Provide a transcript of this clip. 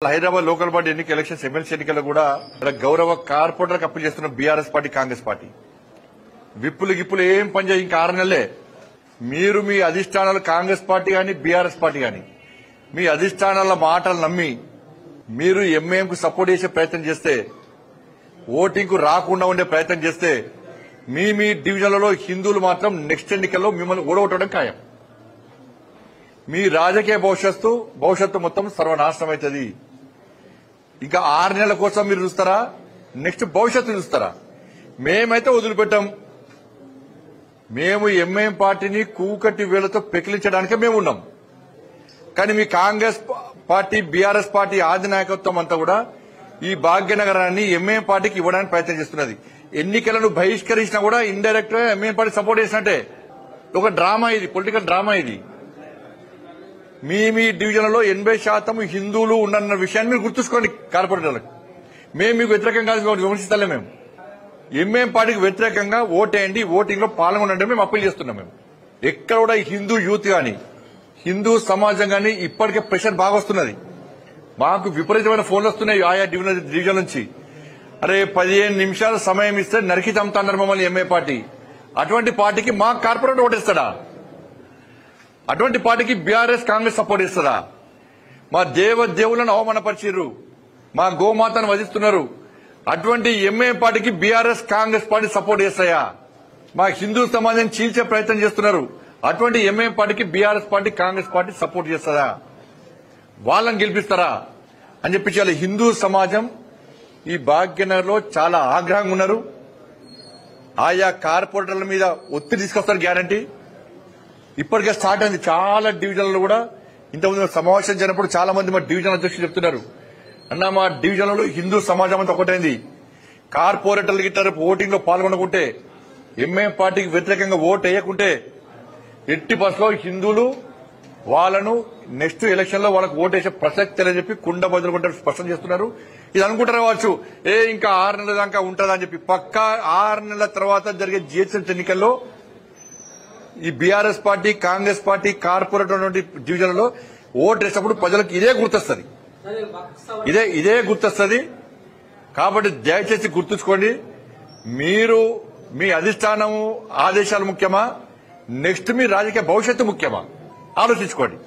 Hyderabad local body elections MLC ఎన్నికల్లో కూడా గౌరవ కార్పొరేటర్లకు అప్పీల్ చేస్తున్న బీఆర్ఎస్ పార్టీ కాంగ్రెస్ పార్టీ విప్పులు ఏం పనిచేయ ఇంకా 6 నెలలే మీరు మీ అధిష్టానాలు కాంగ్రెస్ పార్టీ గాని బీఆర్ఎస్ పార్టీ గాని మీ అధిష్టానాల మాటలు నమ్మి మీరు ఎంఐఎం కు సపోర్ట్ చేసే ప్రయత్నం చేస్తే ఓటింగ్ కు రాకుండా ఉండే ప్రయత్నం చేస్తే మీ డివిజన్లలో హిందువులు మాత్రం నెక్స్ట్ ఎన్నికల్లో మిమ్మల్ని ఓడగొట్టడం ఖాయం. మీ రాజకీయ భవిష్యత్తు మొత్తం సర్వనాశనం అవుతుంది. ఇంకా 6 నెలల కోసం మీరు చూస్తారా? నెక్స్ట్ భవిష్యత్తు చూస్తారా? మేమైతే వదిలిపెట్టాం. మేము ఎంఐఎం పార్టీని కూకటి వేలతో పెకిలించడానికే మేము ఉన్నాం. కానీ మీ కాంగ్రెస్ పార్టీ బీఆర్ఎస్ పార్టీ ఆది నాయకత్వం అంతా కూడా ఈ భాగ్యనగరాన్ని ఎంఐఎం పార్టీకి ఇవ్వడానికి ప్రయత్నం చేస్తున్నది. ఎన్నికలను బహిష్కరించినా కూడా ఇండైరెక్ట్ గా ఎంఐఎం పార్టీ సపోర్ట్ చేసినట్టే. ఒక డ్రామా ఇది, పొలిటికల్ డ్రామా ఇది. మీ డివిజన్లలో 80% హిందువులు ఉన్న విషయాన్ని మీరు గుర్తుంచుకోండి. కార్పొరేటర్లకు మేము మీకు వ్యతిరేకంగా విమర్శిస్తలే. మేము ఎంఐఎం పార్టీకి వ్యతిరేకంగా ఓటేయండి, ఓటింగ్ లో పాల్గొనండి మేము అప్పీల్ చేస్తున్నాం. మేము ఎక్కడ కూడా హిందూ యూత్ గాని హిందూ సమాజం గాని ఇప్పటికే ప్రెషర్ బాగా వస్తున్నది. మాకు విపరీతమైన ఫోన్లు వస్తున్నాయి ఆయా డివిజన్ నుంచి. అరే 15 నిమిషాల సమయం ఇస్తే నరికి చంపుతున్నారు మమ్మల్ని ఎంఐ పార్టీ. అటువంటి పార్టీకి మా కార్పొరేటర్ ఓటేస్తాడా? అటువంటి పార్టీకి బీఆర్ఎస్ కాంగ్రెస్ సపోర్ట్ ఇస్తారా? మా దేవులను అవమానపరిచిర్రు, మా గోమాతను వధిస్తున్నారు. అటువంటి ఎంఐ పార్టీకి బీఆర్ఎస్ కాంగ్రెస్ పార్టీ సపోర్ట్ చేస్తాయా? మా హిందూ సమాజాన్ని చీల్చే ప్రయత్నం చేస్తున్నారు. అటువంటి ఎంఐ పార్టీకి BRS party Congress party support చేస్తారా? వాళ్ళని గెలిపిస్తారా అని చెప్పి హిందూ సమాజం ఈ భాగ్యనగర్ లో చాలా ఆగ్రహంగా ఉన్నారు. ఆయా కార్పొరేటర్ల మీద ఒత్తిడి తీసుకొస్తారు గ్యారంటీ. ఇప్పటికే స్టార్ట్ అయింది చాలా డివిజన్లలో కూడా. ఇంతకుముందు సమావేశం జరిగినప్పుడు చాలా మంది మా డివిజన్ అధ్యక్షులు చెప్తున్నారు, అన్న మా డివిజన్లలో హిందూ సమాజం అంతా ఒకటైంది. కార్పొరేటర్లు గిట్ట రేపు ఓటింగ్ లో పాల్గొనకుంటే ఎంఐఎం పార్టీకి వ్యతిరేకంగా ఓటు వేయకుంటే ఎట్టి బస్సులో హిందువులు వాళ్ళను నెక్స్ట్ ఎలక్షన్ లో వాళ్ళకు ఓటు వేసే ప్రసక్తి లేదని చెప్పి కుండ బదులుకుంటే స్పష్టం చేస్తున్నారు. ఇది అనుకుంటారు కావచ్చు, ఇంకా 6 నెలల దాకా ఉంటుందని చెప్పి. పక్కా 6 నెలల తర్వాత జరిగే జిహెచ్ఎంసీ ఎన్నికల్లో ఈ BRS party Congress party corporator డివిజన్లలో ఓటు వేసినప్పుడు ప్రజలకు ఇదే గుర్తొస్తుంది. కాబట్టి దయచేసి గుర్తుంచుకోండి, మీరు మీ అధిష్టానము ఆదేశాలు ముఖ్యమా, నెక్స్ట్ మీ రాజకీయ భవిష్యత్తు ముఖ్యమా ఆలోచించుకోండి.